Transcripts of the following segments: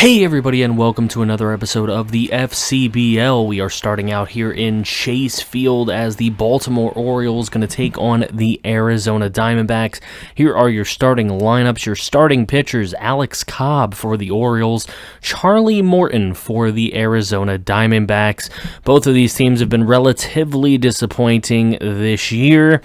Hey everybody, and welcome to another episode of the FCBL. We are starting out here in Chise Field as the Baltimore Orioles going to take on the Arizona Diamondbacks. Here are your starting lineups, your starting pitchers: Alex Cobb for the Orioles, Charlie Morton for the Arizona Diamondbacks. Both of these teams have been relatively disappointing this year.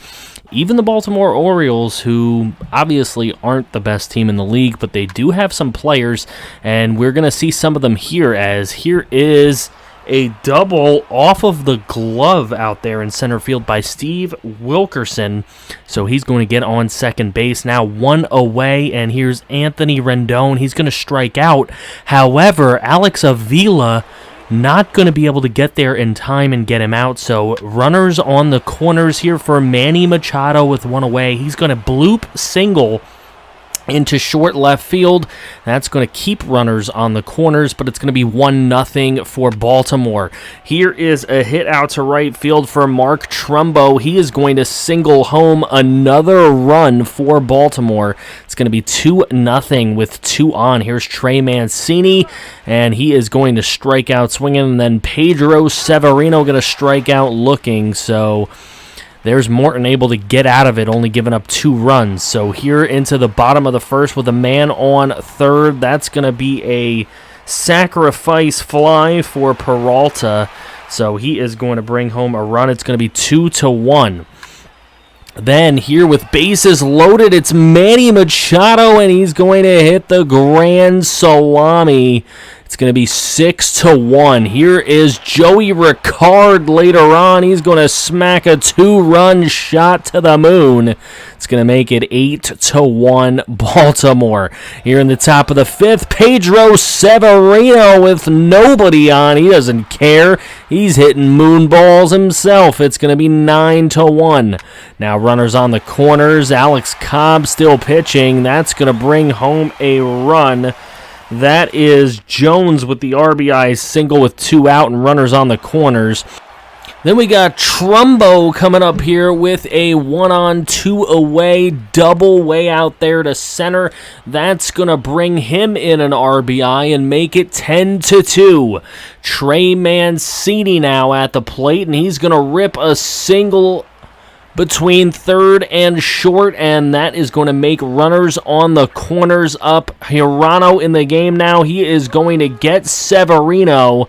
Even the Baltimore Orioles, who obviously aren't the best team in the league, but they do have some players, and we're going to see some of them here, as here is a double off of the glove out there in center field by Steve Wilkerson. So he's going to get on second base. Now one away, and here's Anthony Rendon. He's going to strike out. However, Alex Avila not going to be able to get there in time and get him out. So runners on the corners here for Manny Machado with one away. He's going to bloop single into short left field. That's going to keep runners on the corners, but it's going to be 1-0 for Baltimore. Here is a hit out to right field for Mark Trumbo. He is going to single home another run for Baltimore. It's going to be 2-0 with 2 on. Here's Trey Mancini, and he is going to strike out swinging, and then Pedro Severino going to strike out looking. So there's Morton able to get out of it, only giving up 2 runs. So here into the bottom of the first with a man on third. That's going to be a sacrifice fly for Peralta. So he is going to bring home a run. It's going to be 2-1. Then here with bases loaded, it's Manny Machado, and he's going to hit the grand salami. It's going to be 6-1. Here is Joey Ricard later on. He's going to smack a 2-run shot to the moon. It's going to make it 8-1 Baltimore. Here in the top of the 5th, Pedro Severino with nobody on. He doesn't care. He's hitting moon balls himself. It's going to be 9-1. Now runners on the corners. Alex Cobb still pitching. That's going to bring home a run. That is Jones with the RBI single with 2 out and runners on the corners. Then we got Trumbo coming up here with a 1-on-2 away double way out there to center. That's going to bring him in an RBI and make it 10-2. Trey Mancini now at the plate, and he's going to rip a single between third and short, and that is going to make runners on the corners up. Hirano in the game now. He is going to get Severino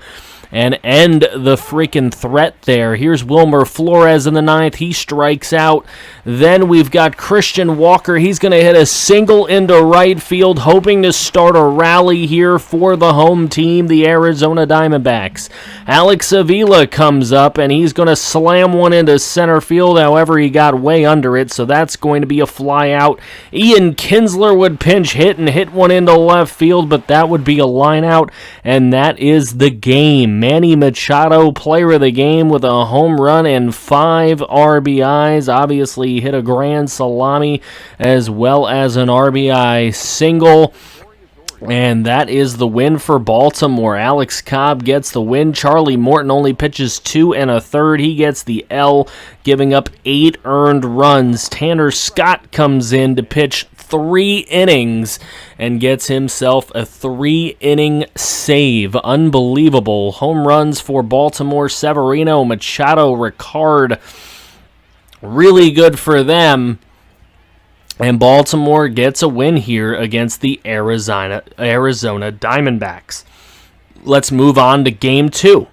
and end the freaking threat there. Here's Wilmer Flores in the 9th. He strikes out. Then we've got Christian Walker. He's going to hit a single into right field, hoping to start a rally here for the home team, the Arizona Diamondbacks. Alex Avila comes up, and he's going to slam one into center field. However, he got way under it, so that's going to be a fly out. Ian Kinsler would pinch hit and hit one into left field, but that would be a line out, and that is the game. Manny Machado, player of the game, with a home run and 5 RBIs. Obviously, he hit a grand salami as well as an RBI single. And that is the win for Baltimore. Alex Cobb gets the win. Charlie Morton only pitches 2 1/3. He gets the L, giving up 8 earned runs. Tanner Scott comes in to pitch 3 innings and gets himself a 3-inning save. Unbelievable. Home runs for Baltimore: Severino, Machado, Ricard. Really good for them. And Baltimore gets a win here against the Arizona Diamondbacks. Let's move on to Game 2.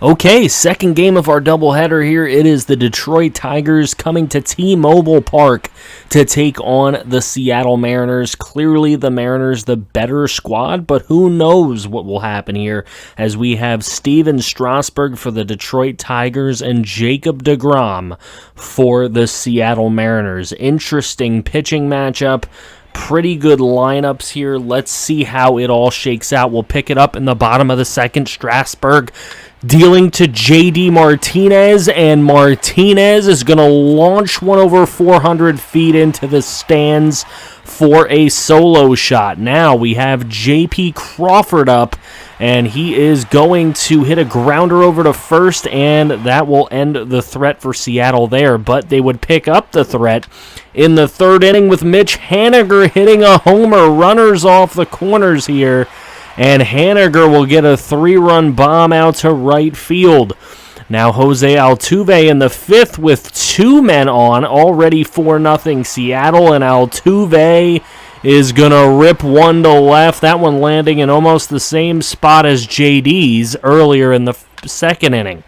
Okay, second game of our doubleheader here. It is the Detroit Tigers coming to T-Mobile Park to take on the Seattle Mariners. Clearly the Mariners the better squad, but who knows what will happen here, as we have Steven Strasburg for the Detroit Tigers and Jacob deGrom for the Seattle Mariners. Interesting pitching matchup. Pretty good lineups here. Let's see how it all shakes out. We'll pick it up in the bottom of the 2nd. Strasburg dealing to J.D. Martinez, and Martinez is going to launch one over 400 feet into the stands for a solo shot. Now we have J.P. Crawford up, and he is going to hit a grounder over to first, and that will end the threat for Seattle there. But they would pick up the threat in the third inning with Mitch Haniger hitting a homer. Runners off the corners here, and Haniger will get a 3-run bomb out to right field. Now Jose Altuve in the fifth with 2 men on, already 4-0 Seattle, and Altuve is going to rip one to left, that one landing in almost the same spot as JD's earlier in the second inning.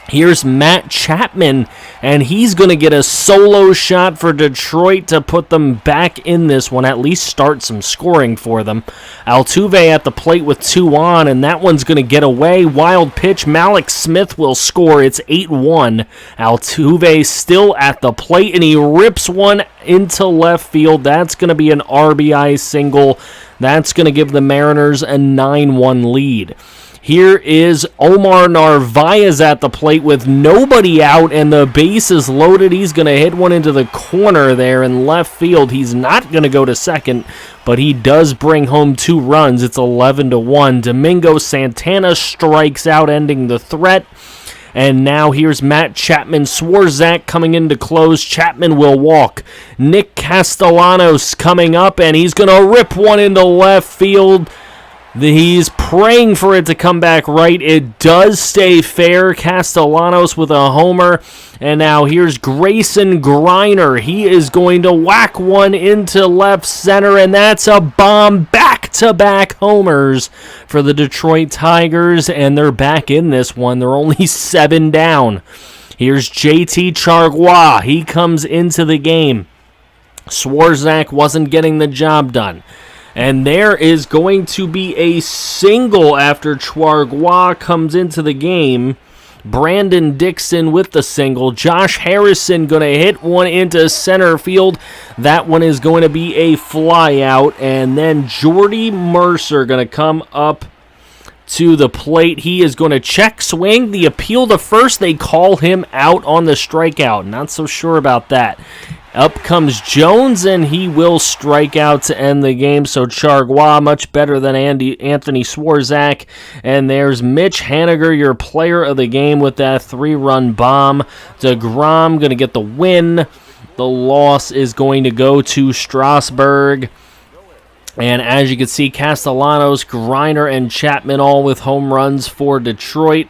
Here's Matt Chapman, and he's going to get a solo shot for Detroit to put them back in this one, at least start some scoring for them. Altuve at the plate with 2 on, and that one's going to get away. Wild pitch, Malik Smith will score. It's 8-1. Altuve still at the plate, and he rips one into left field. That's going to be an RBI single. That's going to give the Mariners a 9-1 lead. Here is Omar Narvaez at the plate with nobody out, and the base is loaded. He's going to hit one into the corner there in left field. He's not going to go to second, but he does bring home 2 runs. It's 11-1. Domingo Santana strikes out, ending the threat. And now here's Matt Chapman. Swarzak coming in to close. Chapman will walk. Nick Castellanos coming up, and he's going to rip one into left field. He's praying for it to come back right. It does stay fair. Castellanos with a homer. And now here's Grayson Greiner. He is going to whack one into left center, and that's a bomb. Back-to-back homers for the Detroit Tigers, and they're back in this one. They're only 7 down. Here's JT Chargois. He comes into the game. Swarzak wasn't getting the job done. And there is going to be a single after Chargois comes into the game. Brandon Dixon with the single. Josh Harrison going to hit one into center field. That one is going to be a fly out. And then Jordy Mercer going to come up to the plate. He is going to check swing. The appeal to first. They call him out on the strikeout. Not so sure about that. Up comes Jones, and he will strike out to end the game. So Chargois, much better than Anthony Swarzak. And there's Mitch Haniger, your player of the game, with that 3-run bomb. DeGrom going to get the win. The loss is going to go to Strasburg. And as you can see, Castellanos, Greiner, and Chapman all with home runs for Detroit.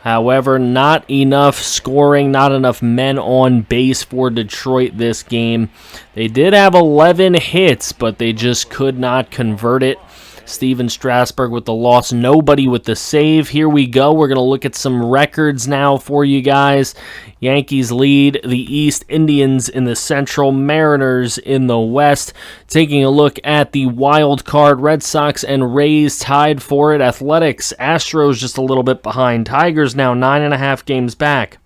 However, not enough scoring, not enough men on base for Detroit this game. They did have 11 hits, but they just could not convert it. Steven Strasburg with the loss, nobody with the save. Here we go. We're going to look at some records now for you guys. Yankees lead the East, Indians in the Central, Mariners in the West. Taking a look at the wild card, Red Sox and Rays tied for it. Athletics, Astros just a little bit behind. Tigers now 9.5 games back.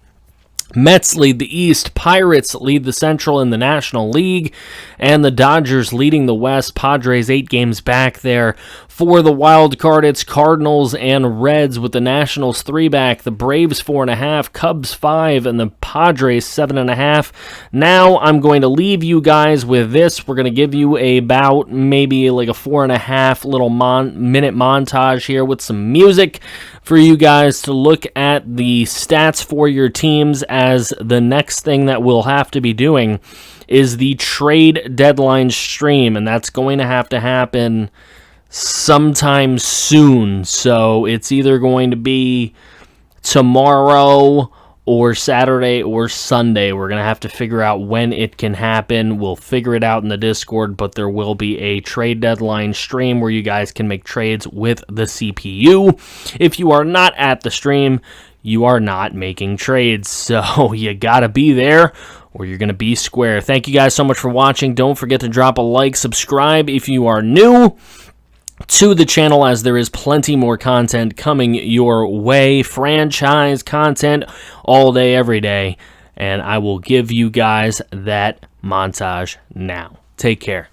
Mets lead the East, Pirates lead the Central in the National League, and the Dodgers leading the West. Padres 8 games back there. For the wild card, it's Cardinals and Reds with the Nationals 3 back, the Braves 4.5, Cubs 5, and the Padres 7.5. Now I'm going to leave you guys with this. We're going to give you about maybe like a 4.5 little minute montage here with some music for you guys to look at the stats for your teams, as the next thing that we'll have to be doing is the trade deadline stream, and that's going to happen sometime soon. So it's either going to be tomorrow or Saturday or Sunday. We're going to have to figure out when it can happen. We'll figure it out in the Discord, but there will be a trade deadline stream where you guys can make trades with the CPU. If you are not at the stream, you are not making trades, so you got to be there or you're going to be square. Thank you guys so much for watching. Don't forget to drop a like, subscribe if you are new to the channel, as there is plenty more content coming your way. Franchise content all day, every day. And I will give you guys that montage now. Take care.